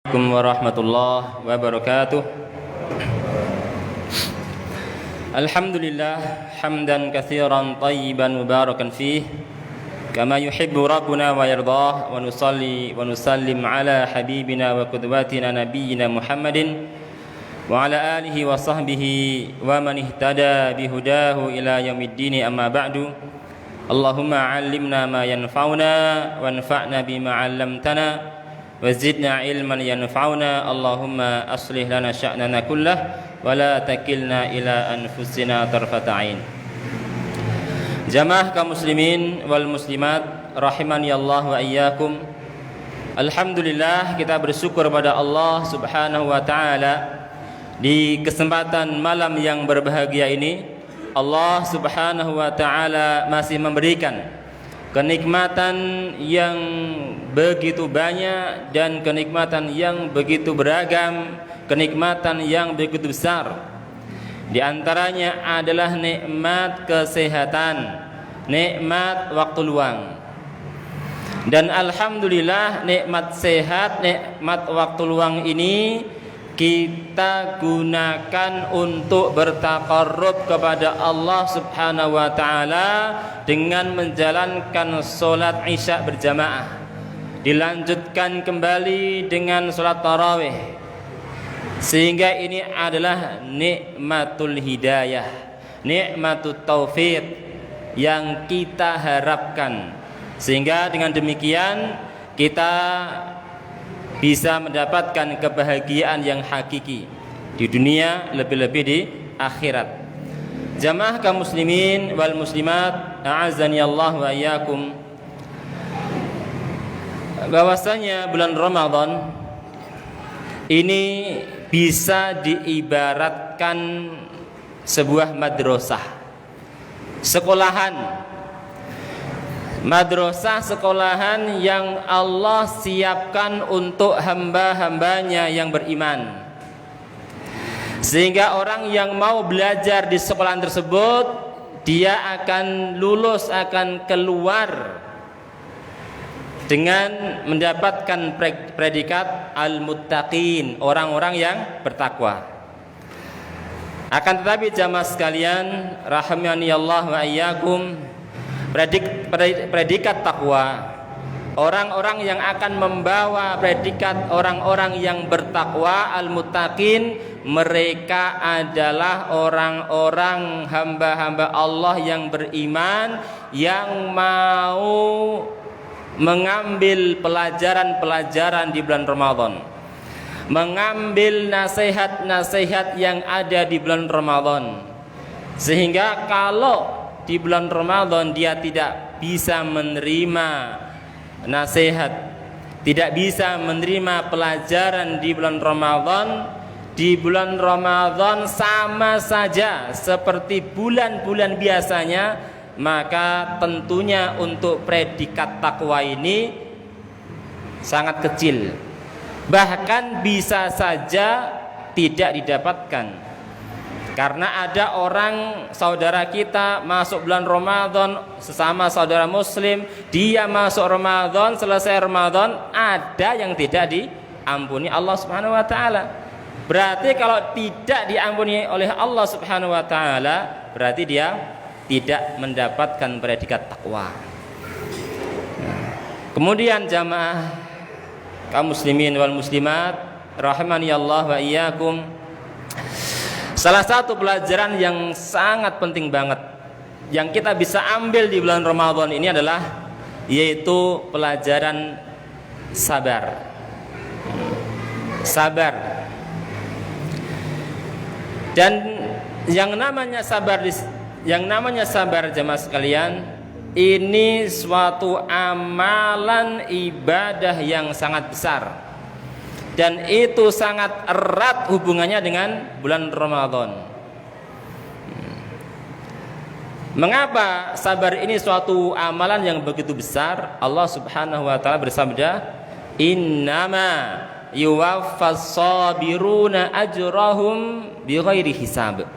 Assalamualaikum warahmatullahi wabarakatuh. Alhamdulillah hamdan katsiran thayyiban mubarakan fih kama yuhibbu rabbuna wa yardah, wa nusalli wa nusallim ala habibina wa qudwatina nabiyyina Muhammadin wa ala alihi wa sahbihi wa man ihtada bihudahu ila yaumiddin, amma ba'du. Allahumma 'allimna ma yanfa'una wanfa'na bima 'allamtana wazidna ilman yanfa'una. Allahumma aslih lana sya'nana kullah wa la takilna ila anfusina tarfata ain. Jamaah kaum muslimin wal muslimat rahimani Allah wa iyyakum. Alhamdulillah, kita bersyukur pada Allah Subhanahu wa taala di kesempatan malam yang berbahagia ini. Allah Subhanahu wa taala masih memberikan kenikmatan yang begitu banyak dan kenikmatan yang begitu beragam, kenikmatan yang begitu besar. Di antaranya adalah nikmat kesehatan, nikmat waktu luang. Dan alhamdulillah nikmat sehat, nikmat waktu luang ini kita gunakan untuk bertaqarrub kepada Allah Subhanahu wa taala dengan menjalankan salat Isya berjamaah. Dilanjutkan kembali dengan salat tarawih. Sehingga ini adalah nikmatul hidayah, nikmatul taufik yang kita harapkan. Sehingga dengan demikian kita bisa mendapatkan kebahagiaan yang hakiki di dunia, lebih-lebih di akhirat. Jamaah kaum muslimin wal muslimat, a'azzani Allah wa iyyakum, bahwasanya bulan Ramadan ini bisa diibaratkan sebuah madrasah, sekolahan. Madrasah sekolahan yang Allah siapkan untuk hamba-hambanya yang beriman, sehingga orang yang mau belajar di sekolahan tersebut dia akan lulus, akan keluar dengan mendapatkan predikat al-muttaqin, orang-orang yang bertakwa. Akan tetapi jamaah sekalian rahimani Allah wa iyyakum, predikat takwa, orang-orang yang akan membawa predikat orang-orang yang bertakwa, al-muttaqin, mereka adalah orang-orang hamba-hamba Allah yang beriman, yang mau mengambil pelajaran-pelajaran di bulan Ramadan, mengambil nasihat-nasihat yang ada di bulan Ramadan. Sehingga kalau di bulan Ramadan dia tidak bisa menerima nasihat, tidak bisa menerima pelajaran di bulan Ramadan, di bulan Ramadan sama saja seperti bulan-bulan biasanya, maka tentunya untuk predikat takwa ini sangat kecil, bahkan bisa saja tidak didapatkan. Karena ada orang saudara kita masuk bulan Ramadan, sesama saudara muslim, dia masuk Ramadan, selesai Ramadan ada yang tidak diampuni Allah Subhanahu wa taala. Berarti kalau tidak diampuni oleh Allah Subhanahu wa taala, berarti dia tidak mendapatkan predikat takwa. Kemudian jamaah kaum muslimin wal muslimat rahimani Allah wa iyyakum, salah satu pelajaran yang sangat penting banget yang kita bisa ambil di bulan Ramadan ini adalah yaitu pelajaran sabar. Sabar. Dan yang namanya sabar jemaah sekalian, ini suatu amalan ibadah yang sangat besar. Dan itu sangat erat hubungannya dengan bulan Ramadan. Mengapa sabar ini suatu amalan yang begitu besar? Allah Subhanahu wa taala bersabda, "Innama yuwaffas sabiruna ajrahum bighairi hisab."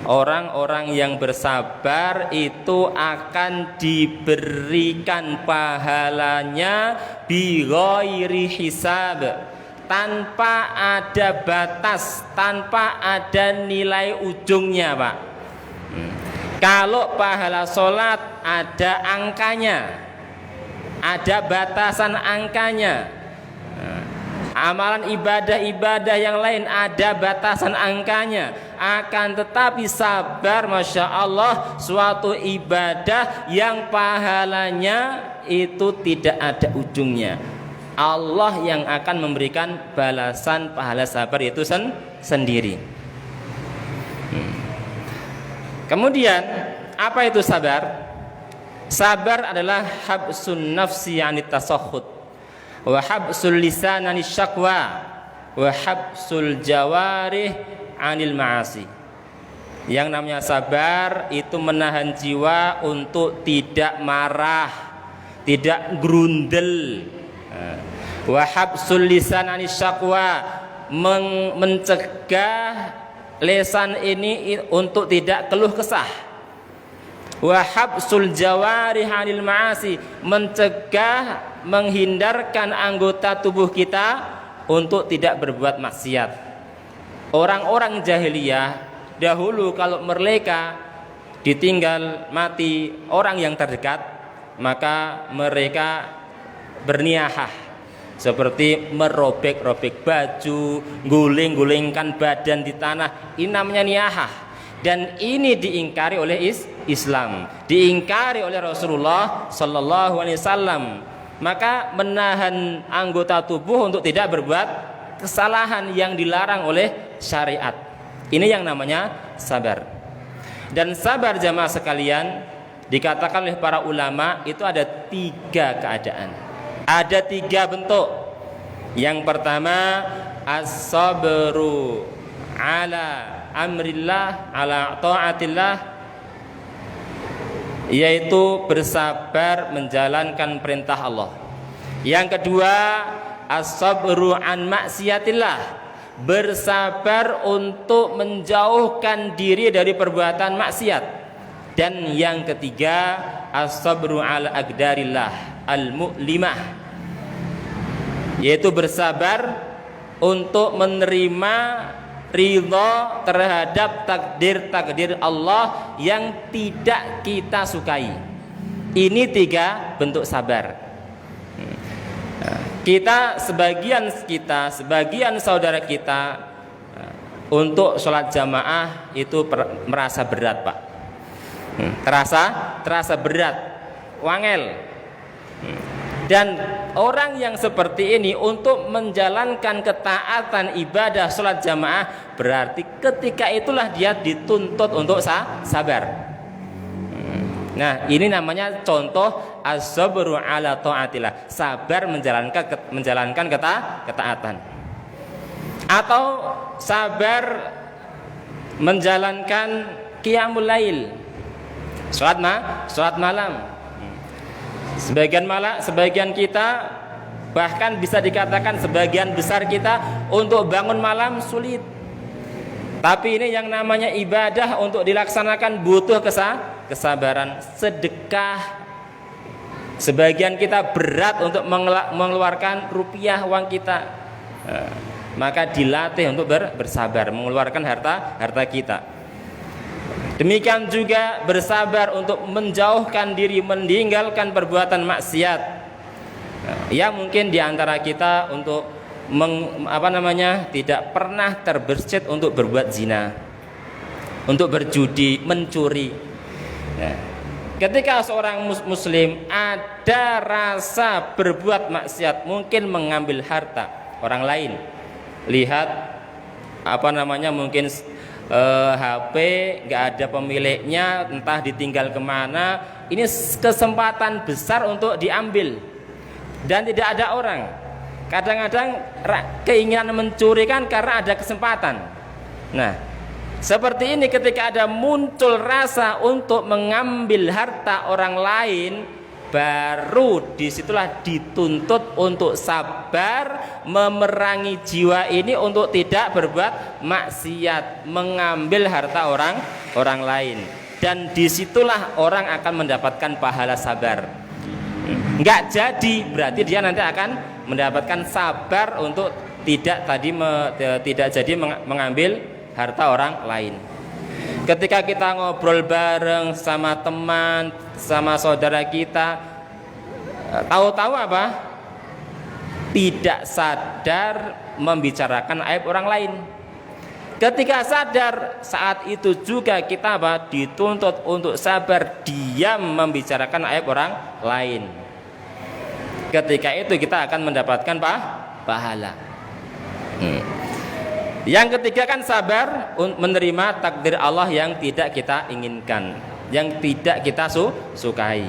Orang-orang yang bersabar itu akan diberikan pahalanya bi ghairi hisab, tanpa ada batas, tanpa ada nilai ujungnya, Pak. Kalau pahala sholat ada angkanya, ada batasan angkanya. Amalan ibadah-ibadah yang lain ada batasan angkanya. Akan tetapi sabar, Masya Allah, suatu ibadah yang pahalanya itu tidak ada ujungnya. Allah yang akan memberikan balasan pahala sabar itu sendiri. Kemudian apa itu sabar? Sabar adalah habsun nafsi 'anit tasakhut wa habsul lisan 'anis syakwa wa habsul jawarih 'anil ma'asi. Yang namanya sabar itu menahan jiwa untuk tidak marah, tidak grundel. Wa habsul lisan 'anis syakwa, mencegah lisan ini untuk tidak keluh kesah. Wa habsul jawarih 'anil ma'asi, mencegah, menghindarkan anggota tubuh kita untuk tidak berbuat maksiat. Orang-orang jahiliyah dahulu kalau mereka ditinggal mati orang yang terdekat, maka mereka berniyahah, seperti merobek-robek baju, guling-gulingkan badan di tanah. Ini namanya niyahah, dan ini diingkari oleh Islam, diingkari oleh Rasulullah Sallallahu Alaihi Wasallam. Maka menahan anggota tubuh untuk tidak berbuat kesalahan yang dilarang oleh syariat, ini yang namanya sabar. Dan sabar, jamaah sekalian, dikatakan oleh para ulama itu ada 3 keadaan, ada 3 bentuk. Yang pertama, as-sabru ala amrillah, ala ta'atillah, yaitu bersabar menjalankan perintah Allah. Yang kedua, as-sabru an maksiatillah, bersabar untuk menjauhkan diri dari perbuatan maksiat. Dan yang ketiga, as-sabru ala aqdarillah al-mu'limah, yaitu bersabar untuk menerima ridha terhadap takdir-takdir Allah yang tidak kita sukai. Ini 3 bentuk sabar. Sebagian saudara kita untuk sholat jamaah itu merasa berat, Pak. Terasa berat, wangel. Dan orang yang seperti ini untuk menjalankan ketaatan ibadah sholat jamaah, berarti ketika itulah dia dituntut untuk sabar. Nah, ini namanya contoh as-sabru ala ta'atillah, sabar menjalankan ketaatan. Atau sabar menjalankan qiyamul lail, sholat malam. Sebagian kita, bahkan bisa dikatakan sebagian besar kita, untuk bangun malam sulit. Tapi ini yang namanya ibadah untuk dilaksanakan butuh kesabaran. Sedekah, sebagian kita berat untuk mengeluarkan rupiah, uang kita, maka dilatih untuk bersabar mengeluarkan harta kita. Demikian juga bersabar untuk menjauhkan diri, meninggalkan perbuatan maksiat. Ya, mungkin diantara kita untuk tidak pernah terbersit untuk berbuat zina, untuk berjudi, mencuri. Ketika seorang muslim ada rasa berbuat maksiat, mungkin mengambil harta orang lain, lihat mungkin HP nggak ada pemiliknya, entah ditinggal kemana, ini kesempatan besar untuk diambil dan tidak ada orang. Kadang-kadang keinginan mencuri kan karena ada kesempatan. Nah, seperti ini, ketika ada muncul rasa untuk mengambil harta orang lain, baru disitulah dituntut untuk sabar memerangi jiwa ini untuk tidak berbuat maksiat, mengambil harta orang lain. Dan disitulah orang akan mendapatkan pahala sabar. Enggak jadi berarti dia nanti akan mendapatkan sabar untuk tidak jadi mengambil harta orang lain. Ketika kita ngobrol bareng sama teman, sama saudara kita, tahu-tahu apa? Tidak sadar membicarakan aib orang lain. Ketika sadar, saat itu juga kita dituntut untuk sabar, diam membicarakan aib orang lain. Ketika itu kita akan mendapatkan pahala. Yang ketiga kan sabar menerima takdir Allah yang tidak kita inginkan, yang tidak kita sukai.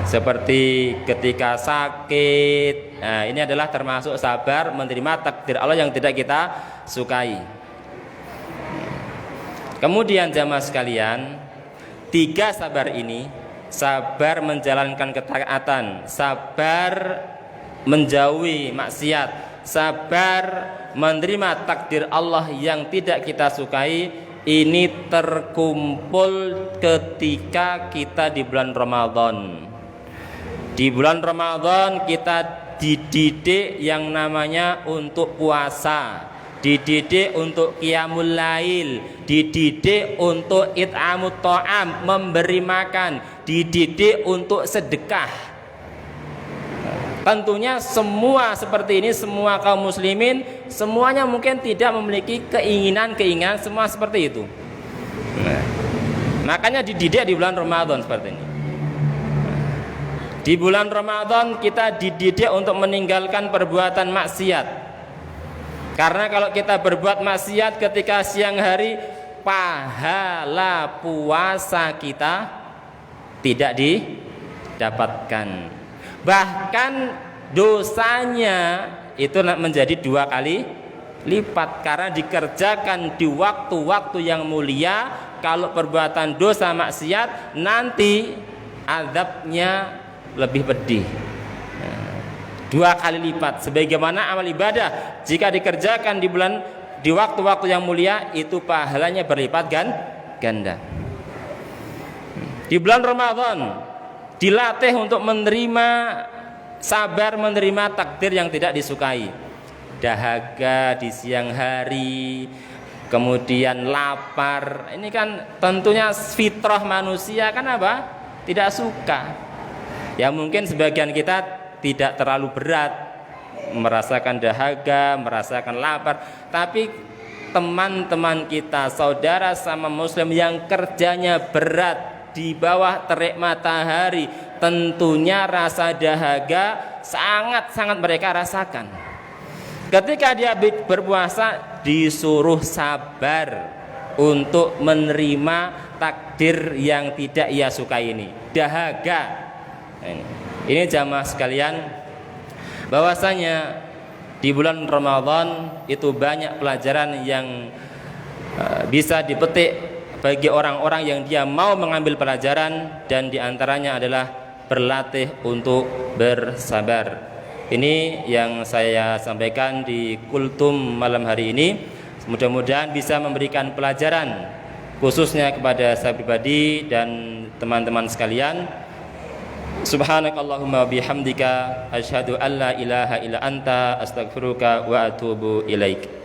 Seperti ketika sakit, ini adalah termasuk sabar menerima takdir Allah yang tidak kita sukai. Kemudian jamaah sekalian, 3 sabar ini, sabar menjalankan ketaatan, sabar menjauhi maksiat, sabar menerima takdir Allah yang tidak kita sukai, ini terkumpul ketika kita di bulan Ramadan. Di bulan Ramadan kita dididik yang namanya untuk puasa, dididik untuk qiyamul lail, dididik untuk it'amut ta'am, memberi makan, dididik untuk sedekah. Tentunya semua seperti ini, semua kaum muslimin semuanya mungkin tidak memiliki keinginan semua seperti itu. Makanya dididik di bulan Ramadan seperti ini. Di bulan Ramadan kita dididik untuk meninggalkan perbuatan maksiat. Karena kalau kita berbuat maksiat ketika siang hari, pahala puasa kita tidak didapatkan. Bahkan dosanya itu menjadi 2 kali lipat karena dikerjakan di waktu-waktu yang mulia. Kalau perbuatan dosa maksiat, nanti azabnya lebih pedih, 2 kali lipat. Sebagaimana amal ibadah jika dikerjakan di waktu-waktu yang mulia, itu pahalanya berlipat ganda. Di bulan Ramadan dilatih untuk menerima sabar, menerima takdir yang tidak disukai. Dahaga di siang hari, kemudian lapar. Ini kan tentunya fitrah manusia kan tidak suka. Ya mungkin sebagian kita tidak terlalu berat merasakan dahaga, merasakan lapar, tapi teman-teman kita, saudara sama muslim yang kerjanya berat di bawah terik matahari, tentunya rasa dahaga sangat-sangat mereka rasakan. Ketika dia berpuasa, disuruh sabar untuk menerima takdir yang tidak ia sukai ini, dahaga. Ini jamaah sekalian, bahwasanya di bulan Ramadan itu banyak pelajaran yang bisa dipetik bagi orang-orang yang dia mau mengambil pelajaran, dan diantaranya adalah berlatih untuk bersabar. Ini yang saya sampaikan di kultum malam hari ini. Mudah-mudahan bisa memberikan pelajaran khususnya kepada saya pribadi dan teman-teman sekalian. Subhanakallahumma bihamdika asyhadu an la ilaha illa anta astaghfiruka wa atubu ilaik.